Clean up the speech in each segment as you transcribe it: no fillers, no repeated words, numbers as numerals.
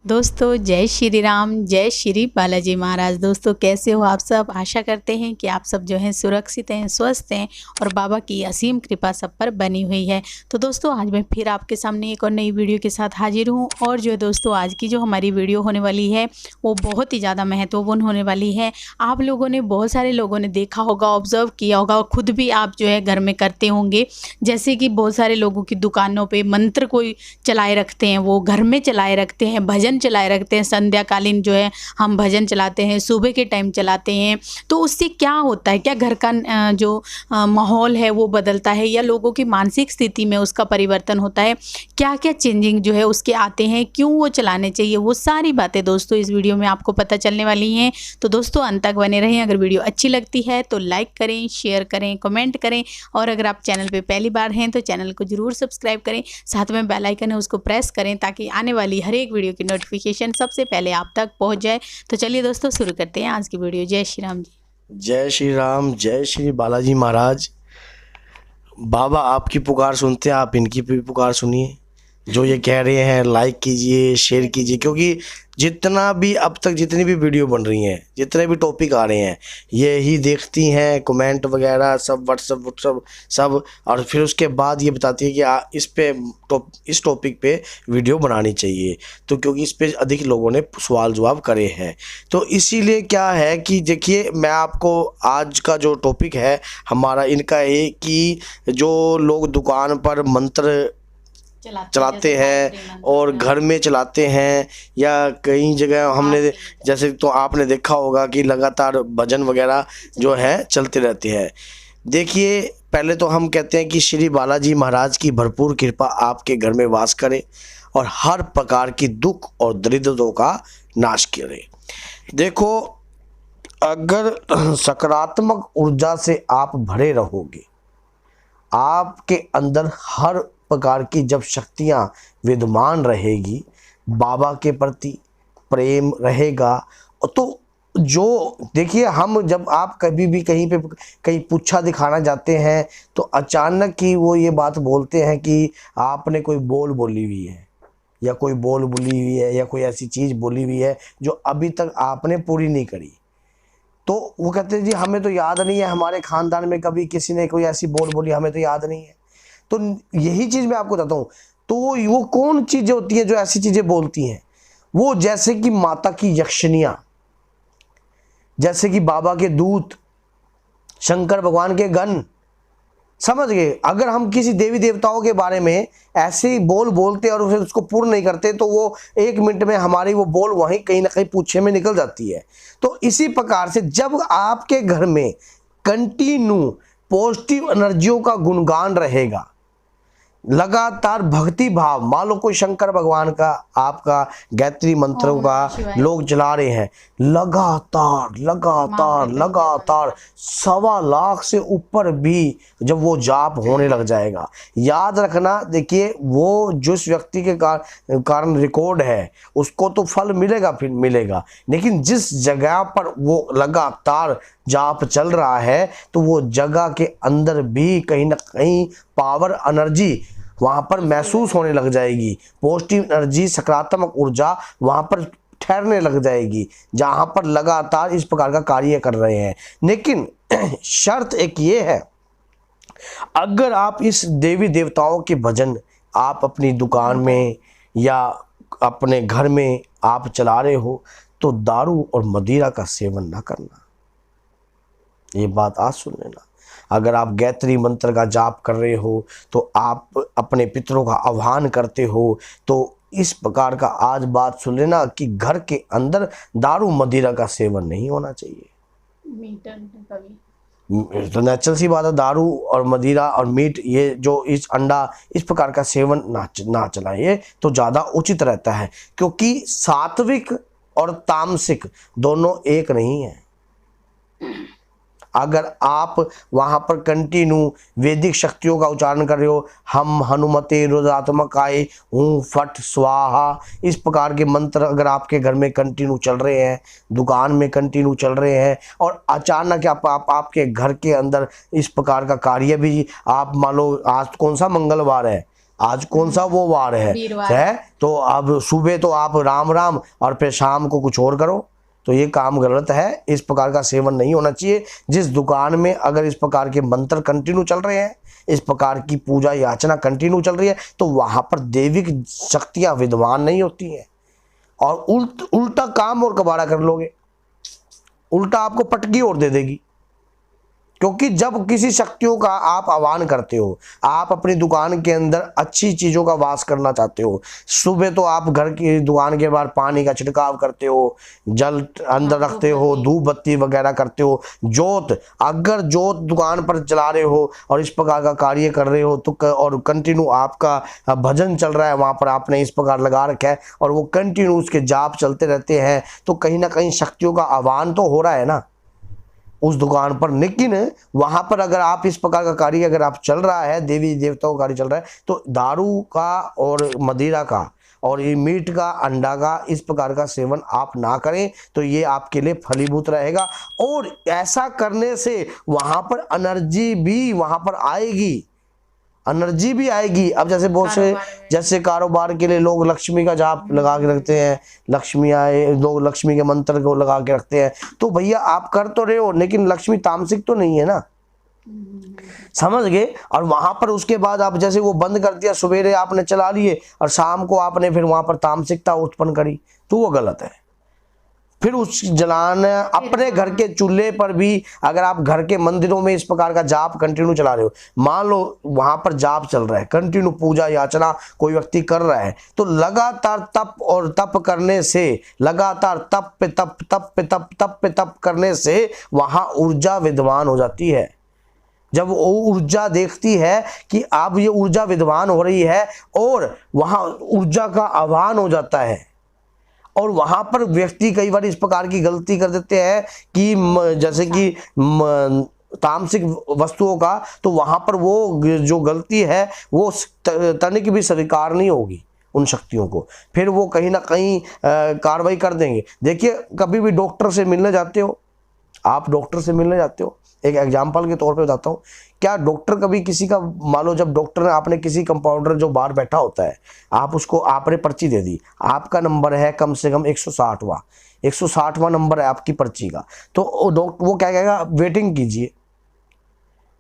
दोस्तों जय श्री राम, जय श्री बालाजी महाराज। दोस्तों कैसे हो आप सब। आशा करते हैं कि आप सब जो हैं सुरक्षित हैं, स्वस्थ हैं और बाबा की असीम कृपा सब पर बनी हुई है। तो दोस्तों आज मैं फिर आपके सामने एक और नई वीडियो के साथ हाजिर हूं। और जो है दोस्तों आज की जो हमारी वीडियो होने वाली है वो बहुत ही ज़्यादा महत्वपूर्ण होने वाली है। आप लोगों ने, बहुत सारे लोगों ने देखा होगा, ऑब्जर्व किया होगा और ख़ुद भी आप जो है घर में करते होंगे। जैसे कि बहुत सारे लोगों की दुकानों पर मंत्र कोई चलाए रखते हैं, वो घर में चलाए रखते हैं, भजन चलाए रखते हैं। संध्याकालीन जो है हम भजन चलाते हैं, सुबह के टाइम चलाते हैं। तो उससे क्या होता है, क्या घर का जो माहौल है वो बदलता है या लोगों की मानसिक स्थिति में उसका परिवर्तन होता है, क्या क्या चेंजिंग जो है उसके आते हैं, क्यों वो चलाने चाहिए, वो सारी बातें दोस्तों इस वीडियो में आपको पता चलने वाली हैं। तो दोस्तों अंत तक बने रहें। अगर वीडियो अच्छी लगती है तो लाइक करें, शेयर करें, कमेंट करें और अगर आप चैनल पे पहली बार हैं तो चैनल को ज़रूर सब्सक्राइब करें। साथ में बेल आइकन है उसको प्रेस करें ताकि आने वाली हर एक वीडियो की नोटिफिकेशन सबसे पहले आप तक पहुंच जाए। तो चलिए दोस्तों शुरू करते हैं आज की वीडियो। जय श्री राम जी। जय श्री राम, जय श्री बालाजी महाराज। बाबा आपकी पुकार सुनते हैं, आप इनकी भी पुकार सुनिए। जो ये कह रहे हैं लाइक कीजिए, शेयर कीजिए, क्योंकि जितना भी अब तक जितनी भी वीडियो बन रही हैं, जितने भी टॉपिक आ रहे हैं, ये ही देखती हैं, कमेंट वगैरह सब व्हाट्सअप सब, और फिर उसके बाद ये बताती है कि इस टॉपिक पे वीडियो बनानी चाहिए। तो क्योंकि इस पे अधिक लोगों ने सवाल जवाब करे हैं, तो इसीलिए क्या है कि देखिए मैं आपको आज का जो टॉपिक है हमारा इनका है कि जो लोग दुकान पर मंत्र चलाते हैं और घर में चलाते हैं या कई जगह हमने जैसे तो आपने देखा होगा कि लगातार भजन वगैरह जो है चलते रहते हैं। देखिए पहले तो हम कहते हैं कि श्री बालाजी महाराज की भरपूर कृपा आपके घर में वास करे और हर प्रकार की दुख और दरिद्रों का नाश करे। देखो अगर सकारात्मक ऊर्जा से आप भरे रहोगे, आपके अंदर हर प्रकार की जब शक्तियाँ विद्यमान रहेगी, बाबा के प्रति प्रेम रहेगा, तो जो देखिए हम जब आप कभी भी कहीं पुच्छा दिखाना जाते हैं तो अचानक ही वो ये बात बोलते हैं कि आपने कोई बोल बोली हुई है या कोई बोल बोली हुई है या कोई ऐसी चीज़ बोली हुई है जो अभी तक आपने पूरी नहीं करी। तो वो कहते हैं जी हमें तो याद नहीं है, हमारे ख़ानदान में कभी किसी ने कोई ऐसी बोल बोली, हमें तो याद नहीं है। तो यही चीज़ मैं आपको बताता हूँ। तो वो कौन चीज़ें होती हैं जो ऐसी चीज़ें बोलती हैं? वो जैसे कि माता की यक्षिणियाँ, जैसे कि बाबा के दूत, शंकर भगवान के गण, समझ गए। अगर हम किसी देवी देवताओं के बारे में ऐसे ही बोलते और फिर उसको पूर्ण नहीं करते तो वो 1 मिनट में हमारी वो बोल वहीं कहीं ना कहीं पूछे में निकल जाती है। तो इसी प्रकार से जब आपके घर में कंटिन्यू पॉजिटिव एनर्जियों का गुणगान रहेगा, लगातार भक्ति भाव, मान लो कोई शंकर भगवान का आपका गायत्री मंत्रों का लोग चला रहे हैं, लगातार 1.25 लाख से ऊपर भी जब वो जाप होने लग जाएगा, याद रखना देखिए वो जिस व्यक्ति के कारण रिकॉर्ड है उसको तो फल मिलेगा, फिर मिलेगा, लेकिन जिस जगह पर वो लगातार जाप चल रहा है तो वो जगह के अंदर भी कहीं ना कहीं पावर एनर्जी वहाँ पर महसूस होने लग जाएगी। पॉजिटिव एनर्जी, सकारात्मक ऊर्जा वहाँ पर ठहरने लग जाएगी, जहाँ पर लगातार इस प्रकार का कार्य कर रहे हैं। लेकिन शर्त एक ये है, अगर आप इस देवी देवताओं के भजन आप अपनी दुकान में या अपने घर में आप चला रहे हो तो दारू और मदिरा का सेवन ना करना। ये बात आज सुन लेना। अगर आप गायत्री मंत्र का जाप कर रहे हो तो आप अपने पितरों का आह्वान करते हो तो इस प्रकार का आज बात सुन लेना कि घर के अंदर दारू मदिरा का सेवन नहीं होना चाहिए। तो नेचुरल सी बात है, दारू और मदिरा और मीट, ये जो इस अंडा इस प्रकार का सेवन ना चलाइए तो ज़्यादा उचित रहता है, क्योंकि सात्विक और तामसिक दोनों एक नहीं है। अगर आप वहाँ पर कंटिन्यू वैदिक शक्तियों का उच्चारण कर रहे हो, हम हनुमते रुद्रात्मकाय हूँ फट स्वाहा, इस प्रकार के मंत्र अगर आपके घर में कंटिन्यू चल रहे हैं, दुकान में कंटिन्यू चल रहे हैं और अचानक आपके घर के अंदर इस प्रकार का कार्य भी, आप मान लो आज कौन सा मंगलवार है, आज कौन सा वो वार वीरवार है, तो अब सुबह तो आप राम राम और फिर शाम को कुछ और करो, तो ये काम गलत है। इस प्रकार का सेवन नहीं होना चाहिए। जिस दुकान में अगर इस प्रकार के मंत्र कंटिन्यू चल रहे हैं, इस प्रकार की पूजा याचना कंटिन्यू चल रही है, तो वहां पर दैविक शक्तियां विद्वान नहीं होती हैं, और उल्टा काम और कबाड़ा कर लोगे, उल्टा आपको पटकी और दे देगी। क्योंकि जब किसी शक्तियों का आप आह्वान करते हो, आप अपनी दुकान के अंदर अच्छी चीज़ों का वास करना चाहते हो, सुबह तो आप घर की दुकान के बाहर पानी का छिड़काव करते हो, जल अंदर रखते हो, धूप बत्ती वगैरह करते हो, अगर जोत दुकान पर चला रहे हो और इस प्रकार का कार्य कर रहे हो, तो और कंटिन्यू आपका भजन चल रहा है, वहाँ पर आपने इस प्रकार लगा रखा है और वो कंटिन्यू उसके जाप चलते रहते हैं, तो कहीं ना कहीं शक्तियों का आह्वान तो हो रहा है ना उस दुकान पर। लेकिन वहां पर अगर आप इस प्रकार का कार्य अगर आप चल रहा है, देवी देवताओं का कार्य चल रहा है, तो दारू का और मदिरा का और ये मीट का, अंडा का, इस प्रकार का सेवन आप ना करें, तो ये आपके लिए फलीभूत रहेगा। और ऐसा करने से वहां पर एनर्जी भी वहां पर आएगी, एनर्जी भी आएगी। अब जैसे बहुत से जैसे कारोबार के लिए लोग लक्ष्मी का जाप लगा के रखते हैं, लक्ष्मी आए, लोग लक्ष्मी के मंत्र को लगा के रखते हैं, तो भैया आप कर तो रहे हो, लेकिन लक्ष्मी तामसिक तो नहीं है ना, समझ गए। और वहां पर उसके बाद आप जैसे वो बंद कर दिया, सवेरे आपने चला लिए और शाम को आपने फिर वहां पर तामसिकता उत्पन्न करी, तो वो गलत है। फिर उस जलान अपने घर के चूल्हे पर भी अगर आप घर के मंदिरों में इस प्रकार का जाप कंटिन्यू चला रहे हो, मान लो वहां पर जाप चल रहा है, कंटिन्यू पूजा याचना कोई व्यक्ति कर रहा है, तो लगातार तप और तप करने से, लगातार तप पे तप, तप पे तप, तप पे तप करने से वहां ऊर्जा विद्वान हो जाती है। जब वो ऊर्जा देखती है कि अब ये ऊर्जा विद्वान हो रही है, और वहां ऊर्जा का आह्वान हो जाता है, और वहां पर व्यक्ति कई बार इस प्रकार की गलती कर देते हैं कि जैसे कि तामसिक वस्तुओं का, तो वहां पर वो जो गलती है वो तनिक भी स्वीकार नहीं होगी उन शक्तियों को, फिर वो कहीं ना कहीं कार्रवाई कर देंगे। देखिए, कभी भी डॉक्टर से मिलने जाते हो, आप डॉक्टर से मिलने जाते हो, एक एग्जाम्पल के तौर पे बताता हूँ, क्या डॉक्टर कभी किसी का, मान लो जब डॉक्टर ने, आपने किसी कंपाउंडर जो बाहर बैठा होता है, आप उसको, आपने पर्ची दे दी, आपका नंबर है कम से कम 160वां नंबर है आपकी पर्ची का, तो वो क्या कहेगा,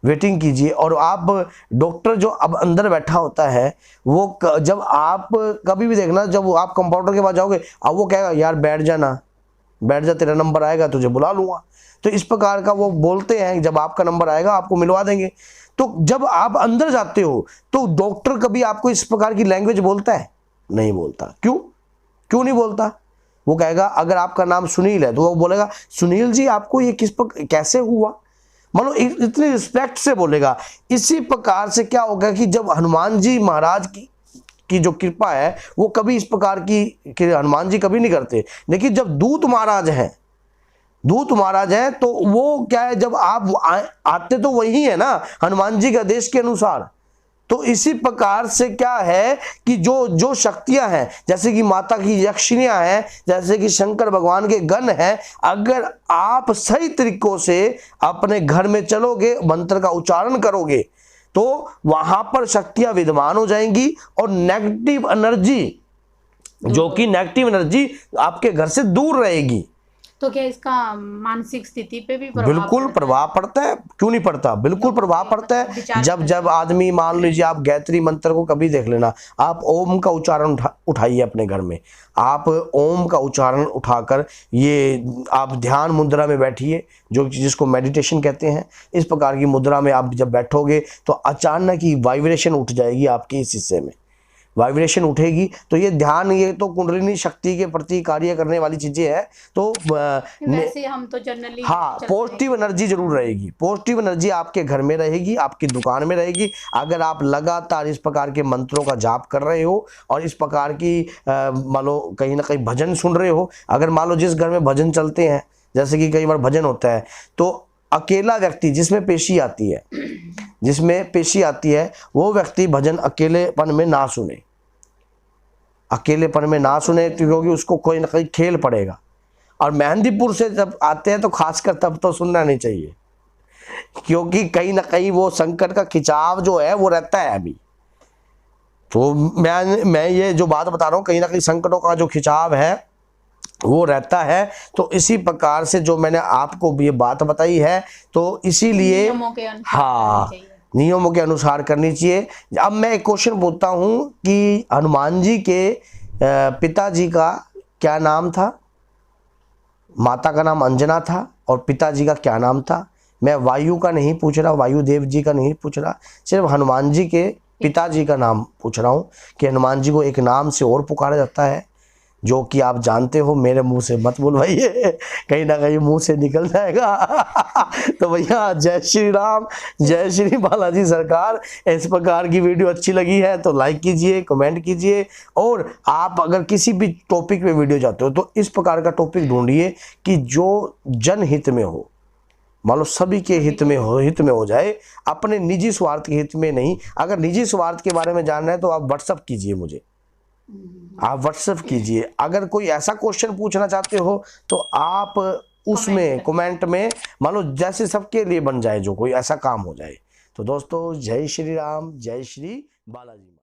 वेटिंग कीजिए। और आप डॉक्टर जो अब अंदर बैठा होता है, वो जब आप कभी भी देखना, जब आप कंपाउंडर के पास जाओगे, अब वो कहेगा यार बैठ जा, तेरा नंबर आएगा तुझे बुला लूंगा। तो इस प्रकार का वो बोलते हैं, जब आपका नंबर आएगा आपको मिलवा देंगे। तो जब आप अंदर जाते हो, तो डॉक्टर कभी आपको इस प्रकार की लैंग्वेज बोलता है? नहीं बोलता। क्यों नहीं बोलता? वो कहेगा, अगर आपका नाम सुनील है तो वो बोलेगा, सुनील जी आपको ये कैसे हुआ, मतलब इतनी रिस्पेक्ट से बोलेगा। इसी प्रकार से क्या होगा कि जब हनुमान जी महाराज की जो कृपा है, वो कभी इस प्रकार की हनुमान जी कभी नहीं करते, लेकिन जब दूत महाराज हैं तो वो क्या है, जब आप आते तो वही है ना, हनुमान जी के आदेश के अनुसार। तो इसी प्रकार से क्या है कि जो शक्तियां हैं, जैसे कि माता की यक्षिणियां हैं, जैसे कि शंकर भगवान के गण हैं, अगर आप सही तरीकों से अपने घर में चलोगे, मंत्र का उच्चारण करोगे, तो वहां पर शक्तियां विद्यमान हो जाएंगी, और नेगेटिव एनर्जी आपके घर से दूर रहेगी। तो क्या इसका मानसिक स्थिति पे भी बिल्कुल प्रभाव पड़ता है, क्यों नहीं पड़ता, बिल्कुल प्रभाव पड़ता है। जब आदमी, मान लीजिए आप गायत्री मंत्र को कभी देख लेना, आप ओम का उच्चारण उठाइए अपने घर में, आप ओम का उच्चारण उठाकर ये आप ध्यान मुद्रा में बैठिए, जिसको मेडिटेशन कहते हैं। इस प्रकार की मुद्रा में आप जब बैठोगे, तो अचानक ही वाइब्रेशन उठ जाएगी आपके इस हिस्से में, वाइब्रेशन उठेगी। तो ये ध्यान, ये तो कुंडलिनी शक्ति के प्रति कार्य करने वाली चीजें हैं। तो वैसे हम तो जनरली, हाँ, पॉजिटिव एनर्जी जरूर रहेगी, पॉजिटिव एनर्जी आपके घर में रहेगी, आपकी दुकान में रहेगी, अगर आप लगातार इस प्रकार के मंत्रों का जाप कर रहे हो, और इस प्रकार की मान लो कहीं ना कहीं भजन सुन रहे हो। अगर मान लो जिस घर में भजन चलते हैं, जैसे कि कई बार भजन होता है, तो अकेला व्यक्ति जिसमें पेशी आती है, वो व्यक्ति भजन अकेलेपन में ना सुने, क्योंकि उसको कोई ना कोई खेल पड़ेगा। और मेहंदीपुर से जब आते हैं तो खासकर तब तो सुनना नहीं चाहिए, क्योंकि कहीं ना कहीं वो संकट का खिंचाव जो है वो रहता है। अभी तो मैं ये जो बात बता रहा हूँ, कहीं ना कहीं संकटों का जो खिंचाव है वो रहता है। तो इसी प्रकार से जो मैंने आपको ये बात बताई है, तो इसीलिए नियमों के अनुसार हाँ, करनी चाहिए। नियमों के अनुसार करनी चाहिए। अब मैं एक क्वेश्चन पूछता हूँ कि हनुमान जी के पिताजी का क्या नाम था? माता का नाम अंजना था और पिताजी का क्या नाम था? मैं वायु का नहीं पूछ रहा, वायुदेव जी का नहीं पूछ रहा, सिर्फ हनुमान जी के पिताजी का नाम पूछ रहा हूँ कि हनुमान जी को एक नाम से और पुकारा जाता है, जो कि आप जानते हो, मेरे मुंह से मत बुलवाइए, कहीं ना कहीं मुंह से निकल जाएगा। तो भैया जय श्री राम, जय श्री बालाजी सरकार। इस प्रकार की वीडियो अच्छी लगी है तो लाइक कीजिए, कमेंट कीजिए, और आप अगर किसी भी टॉपिक पे वीडियो चाहते हो तो इस प्रकार का टॉपिक ढूंढिए कि जो जनहित में हो, मान लो सभी के हित में हो जाए, अपने निजी स्वार्थ के हित में नहीं। अगर निजी स्वार्थ के बारे में जानना है तो आप व्हाट्सअप कीजिए मुझे, आप व्हाट्सएप कीजिए। अगर कोई ऐसा क्वेश्चन पूछना चाहते हो तो आप उसमें कमेंट में, मान लो जैसे सबके लिए बन जाए, जो कोई ऐसा काम हो जाए। तो दोस्तों जय श्री राम, जय श्री बालाजी।